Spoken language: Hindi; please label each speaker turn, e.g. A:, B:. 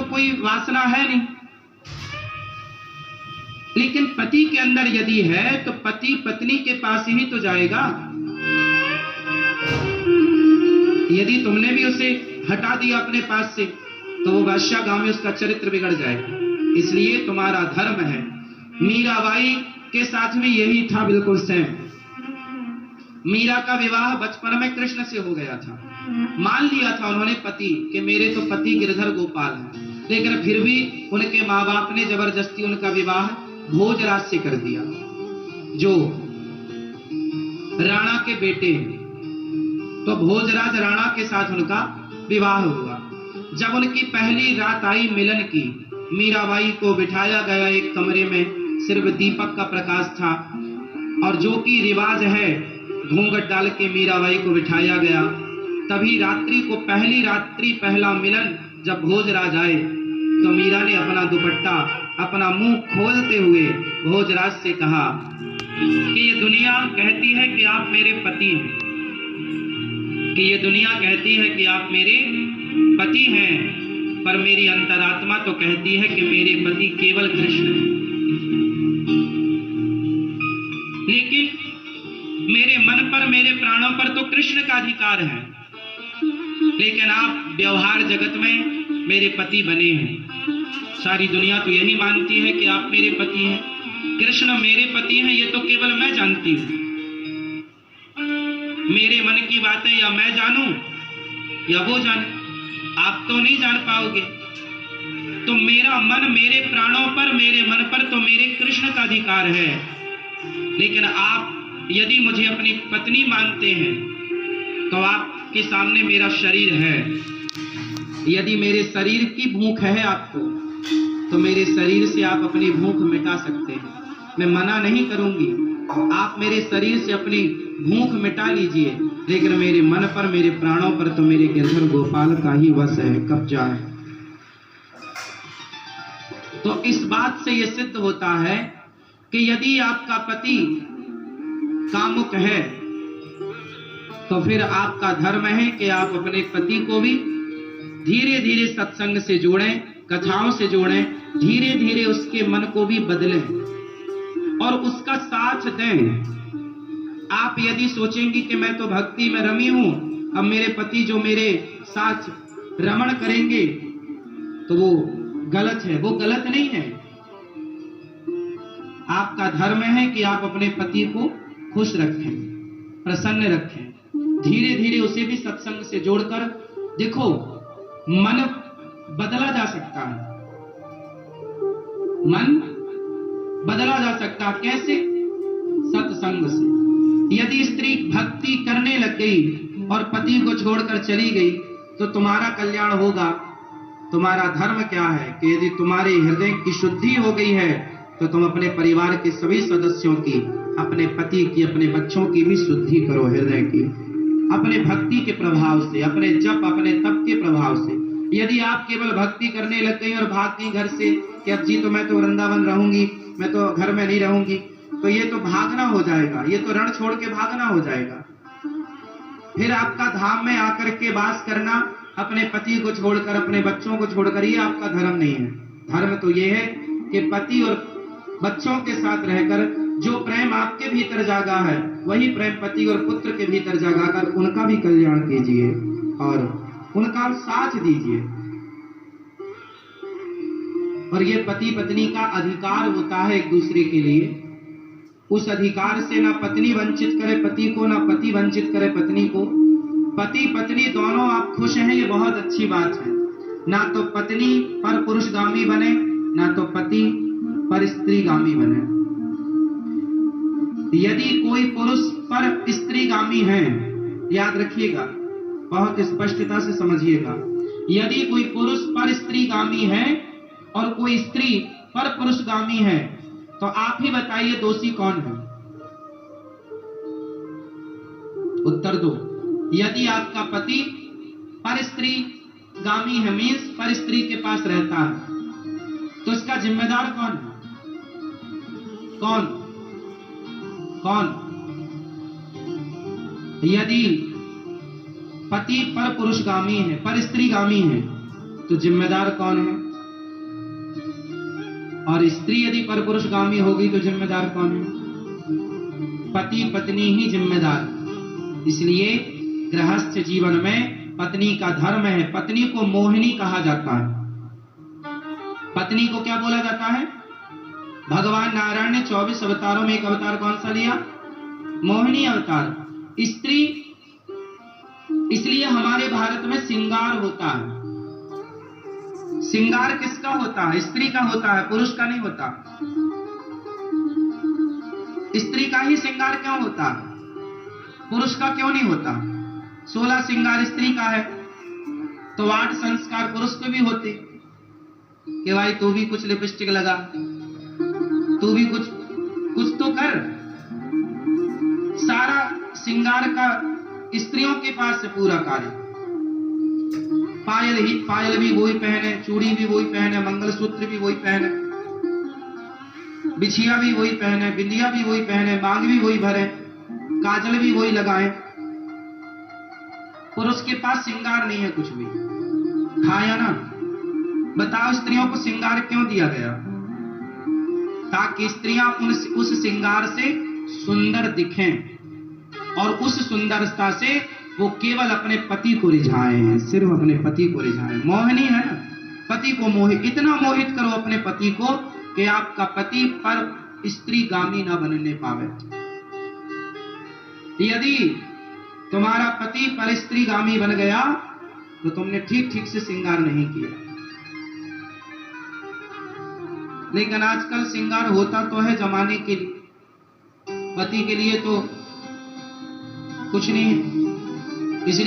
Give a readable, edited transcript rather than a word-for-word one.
A: कोई वासना है नहीं। लेकिन पति के अंदर यदि है तो पति पत्नी के पास ही तो जाएगा। यदि तुमने भी उसे हटा दिया अपने पास से तो वो वैश्यागामी, उसका चरित्र बिगड़ जाएगा। इसलिए तुम्हारा धर्म है। मीराबाई के साथ में यही था, बिल्कुल सेम। मीरा का विवाह बचपन में कृष्ण से हो गया था। मान लिया था उन्होंने पति कि मेरे तो पति गिरधर गोपाल है, लेकिन फिर भी उनके माँ बाप ने जबरदस्ती उनका विवाह भोजराज से कर दिया, जो राणा के बेटे हैं। तो भोजराज राणा के साथ उनका विवाह हुआ। जब उनकी पहली रात आई मिलन की, मीराबाई को बिठाया गया एक कमरे में, सिर्फ दीपक का प्रकाश था, और जो कि रिवाज है घूंघट डाल के मीराबाई को बिठाया गया। तभी रात्रि को, पहली रात्रि पहला मिलन जब भोजराज आए तो मीरा ने अपना दुपट्टा, अपना मुंह खोलते हुए भोजराज से कहा कि ये दुनिया कहती है कि आप मेरे पति हैं, कि ये दुनिया कहती है कि आप मेरे पति हैं, पर मेरी अंतरात्मा तो कहती है कि मेरे पति केवल कृष्ण हैं। लेकिन मेरे मन पर, मेरे प्राणों पर तो कृष्ण का अधिकार है, लेकिन आप व्यवहार जगत में मेरे पति बने हैं। सारी दुनिया तो यही मानती है कि आप मेरे पति हैं, कृष्ण मेरे पति हैं, ये तो केवल मैं जानती हूं। मेरे मन की बातें या मैं जानूं या वो जाने, आप तो नहीं जान पाओगे। तो मेरा मन, मेरे प्राणों पर, मेरे मन पर तो मेरे कृष्ण का अधिकार है। लेकिन आप यदि मुझे अपनी पत्नी मानते हैं तो आपके सामने मेरा शरीर है। यदि मेरे शरीर की भूख है आपको, तो मेरे शरीर से आप अपनी भूख मिटा सकते हैं, मैं मना नहीं करूंगी। आप मेरे शरीर से अपनी भूख मिटा लीजिए, लेकिन मेरे मन पर, मेरे प्राणों पर तो मेरे गिरधर गोपाल का ही वश है, कब्जा है। तो इस बात से यह सिद्ध होता है कि यदि आपका पति कामुक है तो फिर आपका धर्म है कि आप अपने पति को भी धीरे धीरे सत्संग से जोड़ें, कथाओं से जोड़ें, धीरे धीरे उसके मन को भी बदलें और उसका साथ दें। आप यदि सोचेंगी कि मैं तो भक्ति में रमी हूं, अब मेरे पति जो मेरे साथ रमण करेंगे, तो वो गलत है। वो गलत नहीं है। आपका धर्म है कि आप अपने पति को खुश रखें, प्रसन्न रखें, धीरे धीरे उसे भी सत्संग से जोड़कर देखो, मन बदला जा सकता है। मन बदला जा सकता है कैसे? सत्संग से। यदि स्त्री भक्ति करने लग गई और पति को छोड़कर चली गई तो तुम्हारा कल्याण होगा। तुम्हारा धर्म क्या है कि यदि तुम्हारे हृदय की शुद्धि हो गई है तो तुम अपने परिवार के सभी सदस्यों की, अपने पति की, अपने बच्चों की भी शुद्धि करो हृदय की, अपने भक्ति के प्रभाव से, अपने जप, अपने तप के प्रभाव से। यदि आप केवल भक्ति करने लग गई और भाग गई घर से कि अब जी तो मैं तो वृंदावन रहूंगी, मैं तो घर में नहीं रहूंगी, तो ये तो भागना हो जाएगा, ये तो रण छोड़ के भागना हो जाएगा। फिर आपका धाम में आकर के वास करना, अपने पति को छोड़कर, अपने बच्चों को छोड़कर, ये आपका धर्म नहीं है। धर्म तो ये है कि पति और बच्चों के साथ रहकर जो प्रेम आपके भीतर जागा है, वही प्रेम पति और पुत्र के भीतर जगाकर उनका भी कल्याण कीजिए और उनका साथ दीजिए। और ये पति पत्नी का अधिकार होता है एक दूसरे के लिए। उस अधिकार से ना पत्नी वंचित करे पति को, ना पति वंचित करे पत्नी को। पति पत्नी दोनों आप खुश हैं, ये बहुत अच्छी बात है। ना तो पत्नी पर पुरुषगामी बने, ना तो पति पर स्त्रीगामी बने। यदि कोई पुरुष पर स्त्रीगामी है, याद रखिएगा, बहुत स्पष्टता से समझिएगा, यदि कोई पुरुष पर स्त्रीगामी है और कोई स्त्री पर पुरुषगामी है, तो आप ही बताइए दोषी कौन है? उत्तर दो। यदि आपका पति पर स्त्री गामी है, मीन्स पर स्त्री के पास रहता है, तो इसका जिम्मेदार कौन है? कौन? यदि पति पर पुरुषगामी है, पर स्त्रीगामी है, तो जिम्मेदार कौन है? और स्त्री यदि परपुरुषगामी होगी तो जिम्मेदार कौन है? पति पत्नी ही जिम्मेदार। इसलिए गृहस्थ जीवन में पत्नी का धर्म है। पत्नी को मोहिनी कहा जाता है। पत्नी को क्या बोला जाता है? भगवान नारायण ने 24 अवतारों में एक अवतार कौन सा लिया? मोहिनी अवतार। स्त्री, इसलिए हमारे भारत में श्रृंगार होता है। श्रृंगार किसका होता है? स्त्री का होता है, पुरुष का नहीं होता। स्त्री का ही श्रृंगार क्यों होता है? पुरुष का क्यों नहीं होता? 16 श्रृंगार स्त्री का है तो 8 संस्कार पुरुष पे भी होते कि भाई तू भी कुछ लिपस्टिक लगा, तू भी कुछ तो कर। सारा श्रृंगार का स्त्रियों के पास से पूरा कार्य। पायल भी वही पहने, चूड़ी भी वही पहने, मंगलसूत्र भी वही पहने, बिछिया भी वही पहने, बिंदिया भी वही पहने, मांग भी वही भरे, काजल भी वही लगाए। पुरुष के पास श्रृंगार नहीं है कुछ भी। खाया ना? बताओ स्त्रियों को श्रृंगार क्यों दिया गया? ताकि स्त्रियां उस श्रृंगार से सुंदर दिखें और उस सुंदरता से वो केवल अपने पति को रिझाएं, सिर्फ अपने पति को रिझाएं। मोहिनी है ना, पति को मोहित, इतना मोहित करो अपने पति को कि आपका पति पर स्त्री गामी न बनने पावे। यदि तुम्हारा पति पर स्त्री गामी बन गया तो तुमने ठीक से श्रृंगार नहीं किया। लेकिन आजकल श्रृंगार होता तो है जमाने के लिए, पति के लिए तो कुछ नहीं है।